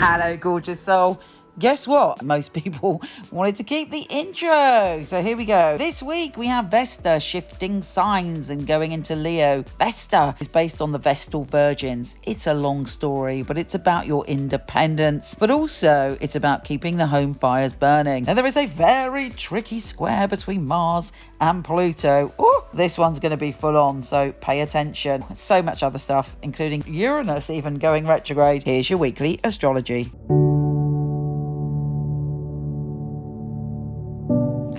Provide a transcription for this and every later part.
Hello, gorgeous soul. Guess what? Most people wanted to keep the intro. So here we go. This week we have Vesta shifting signs and going into Leo. Vesta is based on the Vestal Virgins. It's a long story, but it's about your independence. But also it's about keeping the home fires burning. And there is a very tricky square between Mars and Pluto. Oh, this one's going to be full on, so pay attention. So much other stuff, including Uranus even going retrograde. Here's your weekly astrology.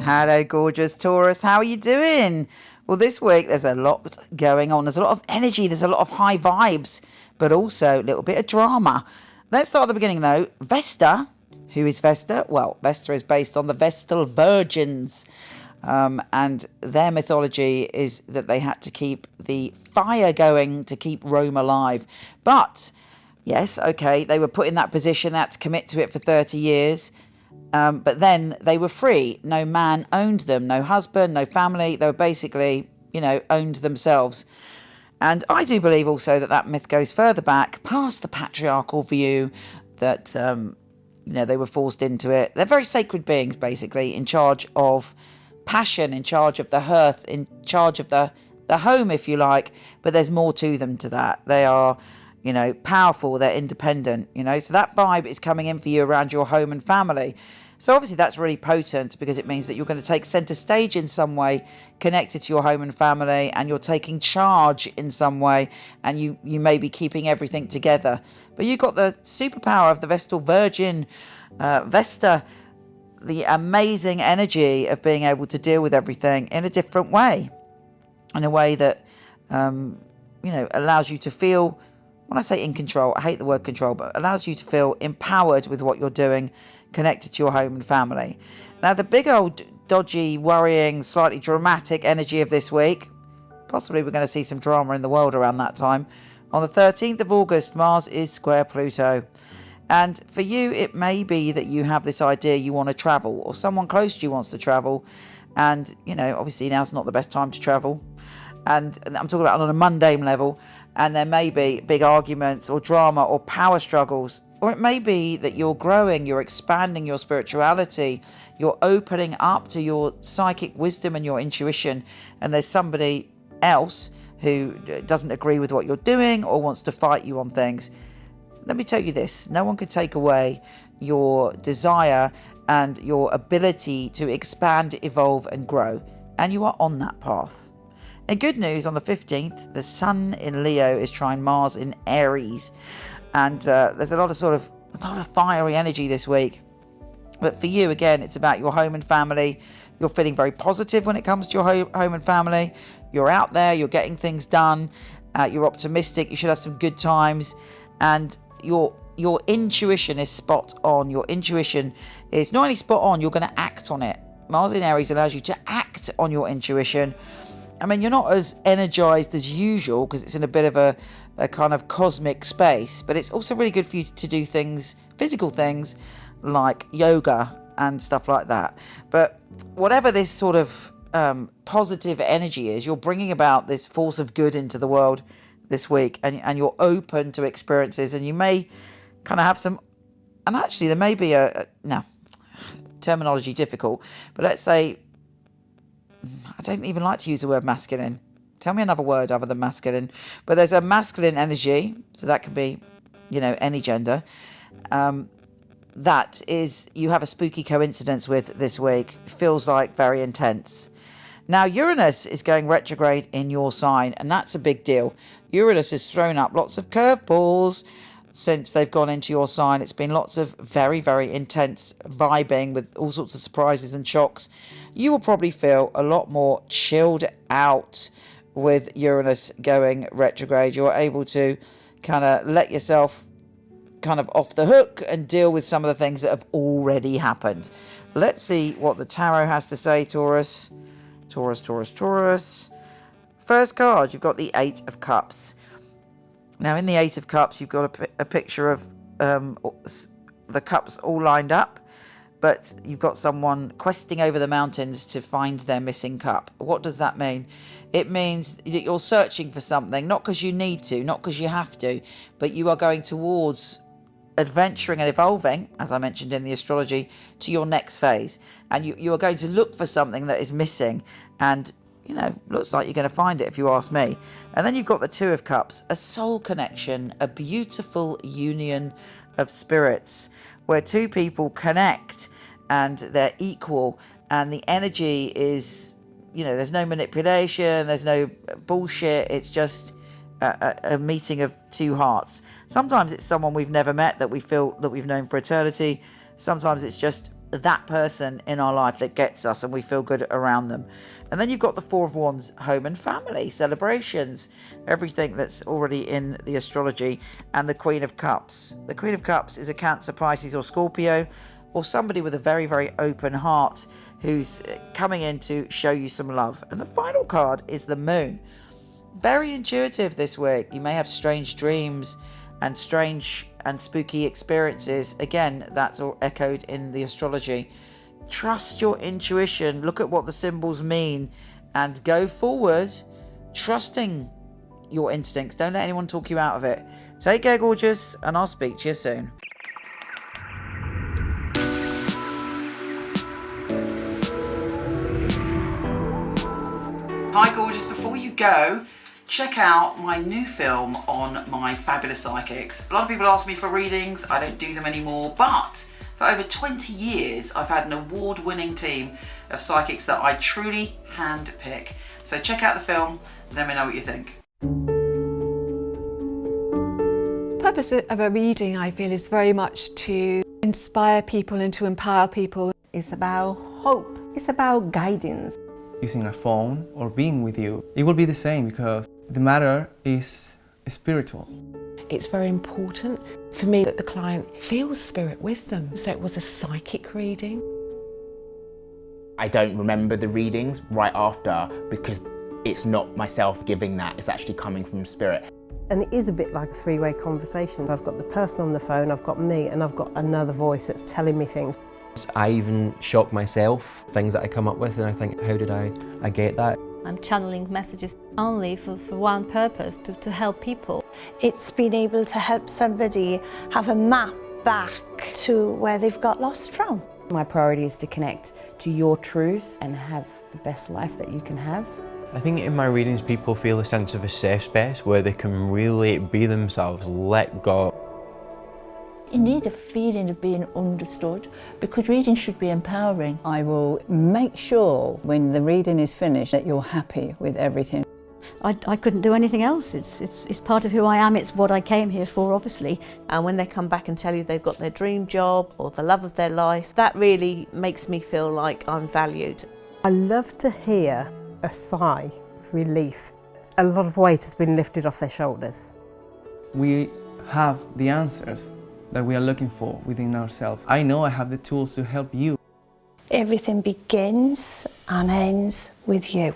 Hello, gorgeous Taurus. How are you doing? Well, this week there's a lot going on. There's a lot of energy. There's a lot of high vibes, but also a little bit of drama. Let's start at the beginning, though. Vesta. Who is Vesta? Well, Vesta is based on the Vestal Virgins. And their mythology is that they had to keep the fire going to keep Rome alive. But, yes, okay, they were put in that position. They had to commit to it for 30 years. But then they were free. No man owned them, no husband, no family. They were basically, owned themselves. And I do believe also that myth goes further back, past the patriarchal view that, they were forced into it. They're very sacred beings, basically, in charge of passion, in charge of the hearth, in charge of the home, if you like. But there's more to them to that. They are, powerful, they're independent, So that vibe is coming in for you around your home and family. So obviously that's really potent because it means that you're going to take centre stage in some way connected to your home and family, and you're taking charge in some way, and you may be keeping everything together. But you've got the superpower of the Vestal Virgin, Vesta, the amazing energy of being able to deal with everything in a different way, in a way that, allows you to feel, when I say in control, I hate the word control, but allows you to feel empowered with what you're doing, connected to your home and family. Now, the big old dodgy, worrying, slightly dramatic energy of this week, possibly we're going to see some drama in the world around that time. On the 13th of August, Mars is square Pluto. And for you, it may be that you have this idea you want to travel, or someone close to you wants to travel. And, obviously now's not the best time to travel. And I'm talking about on a mundane level. And there may be big arguments or drama or power struggles. Or it may be that you're growing, you're expanding your spirituality, you're opening up to your psychic wisdom and your intuition, and there's somebody else who doesn't agree with what you're doing or wants to fight you on things. Let me tell you this, no one can take away your desire and your ability to expand, evolve and grow, and you are on that path. And good news, on the 15th, the Sun in Leo is trine Mars in Aries. And there's a lot of fiery energy this week. But for you, again, it's about your home and family. You're feeling very positive when it comes to your home and family. You're out there, you're getting things done. You're optimistic. You should have some good times. And your intuition is spot on. Your intuition is not only spot on, you're going to act on it. Mars in Aries allows you to act on your intuition. I mean, you're not as energized as usual because it's in a bit of a kind of cosmic space, but it's also really good for you to do things, physical things like yoga and stuff like that. But whatever this sort of positive energy is, you're bringing about this force of good into the world this week, and you're open to experiences, and you may kind of have some, and actually there may be terminology difficult, but let's say, I don't even like to use the word masculine. Tell me another word other than masculine. But there's a masculine energy, so that can be, any gender. That is, you have a spooky coincidence with this week. Feels like very intense. Now, Uranus is going retrograde in your sign, and that's a big deal. Uranus has thrown up lots of curveballs since they've gone into your sign. It's been lots of very, very intense vibing with all sorts of surprises and shocks. You will probably feel a lot more chilled out with Uranus going retrograde. You're able to kind of let yourself kind of off the hook and deal with some of the things that have already happened. Let's see what the tarot has to say, Taurus. Taurus. First card, you've got the 8 of Cups. Now, in the 8 of Cups, you've got a picture of the cups all lined up, but you've got someone questing over the mountains to find their missing cup. What does that mean? It means that you're searching for something, not because you need to, not because you have to, but you are going towards adventuring and evolving, as I mentioned in the astrology, to your next phase. And you are going to look for something that is missing, and looks like you're going to find it if you ask me. And then you've got the Two of Cups, a soul connection, a beautiful union of spirits where two people connect and they're equal, and the energy is, there's no manipulation, there's no bullshit. It's just a meeting of two hearts. Sometimes it's someone we've never met that we feel that we've known for eternity. Sometimes it's just that person in our life that gets us and we feel good around them. And then you've got the Four of Wands, home and family, celebrations, everything that's already in the astrology, and the Queen of Cups. The Queen of Cups is a Cancer, Pisces or Scorpio, or somebody with a very, very open heart who's coming in to show you some love. And the final card is the Moon. Very intuitive this week. You may have strange dreams and strange and spooky experiences. Again, that's all echoed in the astrology. Trust your intuition. Look at what the symbols mean and go forward, trusting your instincts. Don't let anyone talk you out of it. Take care, gorgeous, and I'll speak to you soon. Hi, gorgeous. Before you go, check out my new film on my fabulous psychics. A lot of people ask me for readings. I don't do them anymore, but for over 20 years, I've had an award-winning team of psychics that I truly hand-pick. So check out the film, let me know what you think. The purpose of a reading, I feel, is very much to inspire people and to empower people. It's about hope. It's about guidance. Using a phone or being with you, it will be the same because the matter is spiritual. It's very important for me that the client feels spirit with them. So it was a psychic reading. I don't remember the readings right after because it's not myself giving that, it's actually coming from spirit. And it is a bit like a three-way conversation. I've got the person on the phone, I've got me, and I've got another voice that's telling me things. I even shock myself, things that I come up with, and I think, how did I get that? I'm channeling messages only for one purpose, to help people. It's been able to help somebody have a map back to where they've got lost from. My priority is to connect to your truth and have the best life that you can have. I think in my readings people feel a sense of a safe space where they can really be themselves, let go. You need a feeling of being understood because reading should be empowering. I will make sure when the reading is finished that you're happy with everything. I couldn't do anything else. It's part of who I am. It's what I came here for, obviously. And when they come back and tell you they've got their dream job or the love of their life, that really makes me feel like I'm valued. I love to hear a sigh of relief. A lot of weight has been lifted off their shoulders. We have the answers that we are looking for within ourselves. I know I have the tools to help you. Everything begins and ends with you.